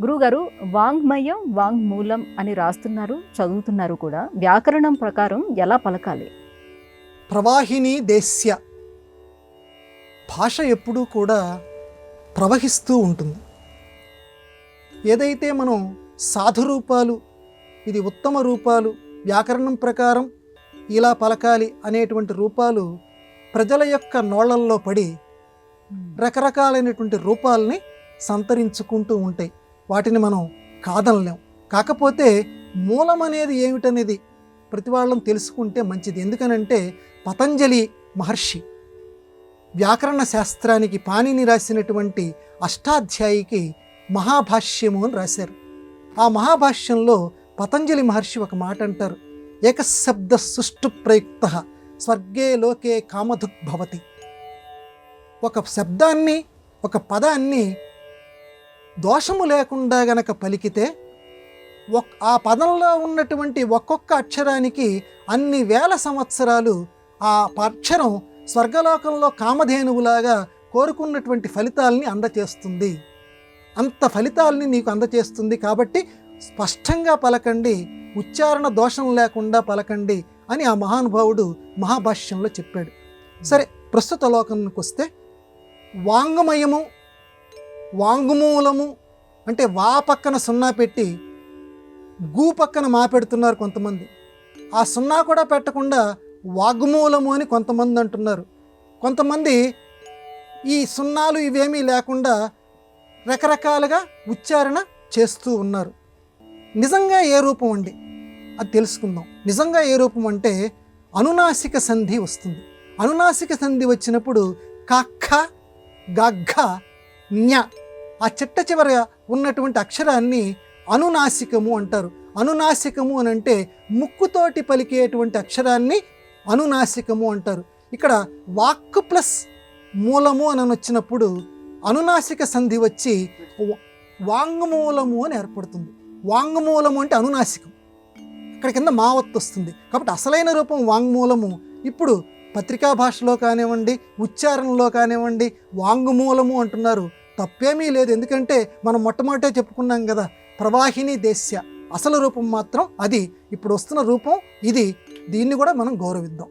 గురుగారు, వాంగ్మయం వాంగ్మూలం అని రాస్తున్నారు, చదువుతున్నారు కూడా. వ్యాకరణం ప్రకారం ఎలా పలకాలి? ప్రవాహిని దేశ్య. భాష ఎప్పుడూ కూడా ప్రవహిస్తూ ఉంటుంది. ఏదైతే మనం సాధు రూపాలు, ఇది ఉత్తమ రూపాలు, వ్యాకరణం ప్రకారం ఇలా పలకాలి అనేటువంటి రూపాలు ప్రజల యొక్క నోళ్లల్లో పడి రకరకాలైనటువంటి రూపాలని సంతరించుకుంటూ ఉంటాయి. వాటిని మనం కాదనలేం. కాకపోతే మూలం అనేది ఏమిటనేది ప్రతి వాళ్ళం తెలుసుకుంటే మంచిది. ఎందుకనంటే పతంజలి మహర్షి వ్యాకరణ శాస్త్రానికి పాణిని రాసినటువంటి అష్టాధ్యాయికి మహాభాష్యము అని రాశారు. ఆ మహాభాష్యంలో పతంజలి మహర్షి ఒక మాట అంటారు, ఏకశబ్ద సుష్టు ప్రయుక్త స్వర్గే లోకే కామధుగ్భవతి. ఒక శబ్దాన్ని, ఒక పదాన్ని దోషము లేకుండా గనక పలికితే ఆ పదంలో ఉన్నటువంటి ఒక్కొక్క అక్షరానికి అన్ని వేల సంవత్సరాలు ఆ అక్షరం స్వర్గలోకంలో కామధేనువులాగా కోరుకున్నటువంటి ఫలితాలని అందచేస్తుంది. అంత ఫలితాలని నీకు అందచేస్తుంది. కాబట్టి స్పష్టంగా పలకండి, ఉచ్చారణ దోషం లేకుండా పలకండి అని ఆ మహానుభావుడు మహాభాష్యంలో చెప్పాడు. సరే, ప్రస్తుత లోకానికి వస్తే వాంగ్మయము, వాంగ్మూలము అంటే వా పక్కన సున్నా పెట్టి గు పక్కన మా పెడుతున్నారు కొంతమంది. ఆ సున్నా కూడా పెట్టకుండా వాగ్మూలము అని కొంతమంది అంటున్నారు. కొంతమంది ఈ సున్నాలు ఇవేమీ లేకుండా రకరకాలుగా ఉచ్చారణ చేస్తూ ఉన్నారు. నిజంగా ఏ రూపం అండి అది తెలుసుకుందాం. నిజంగా ఏ రూపం అంటే అనునాసిక సంధి వస్తుంది. అనునాసిక సంధి వచ్చినప్పుడు కఖ గఘ ఞ ఆ చిట్ట చివర ఉన్నటువంటి అక్షరాన్ని అనునాసికము అంటారు. అనునాసికము అని అంటే ముక్కుతోటి పలికేటువంటి అక్షరాన్ని అనునాసికము అంటారు. ఇక్కడ వాక్కు ప్లస్ మూలము అని వచ్చినప్పుడు అనునాసిక సంధి వచ్చి వాంగ్మూలము అని ఏర్పడుతుంది. వాంగ్మూలము అంటే అనునాసికం, ఇక్కడ కింద మావత్తు వస్తుంది. కాబట్టి అసలైన రూపం వాంగ్మూలము. ఇప్పుడు పత్రికా భాషలో కానివ్వండి, ఉచ్చారణలో కానివ్వండి వాంగ్మూలము అంటున్నారు. తప్పేమీ లేదు. ఎందుకంటే మనం మొట్టమొదటే చెప్పుకున్నాం కదా, ప్రవాహిని దేశ్య. అసలు రూపం మాత్రం అది. ఇప్పుడు వస్తున్న రూపం ఇది. దీన్ని కూడా మనం గౌరవిద్దాం.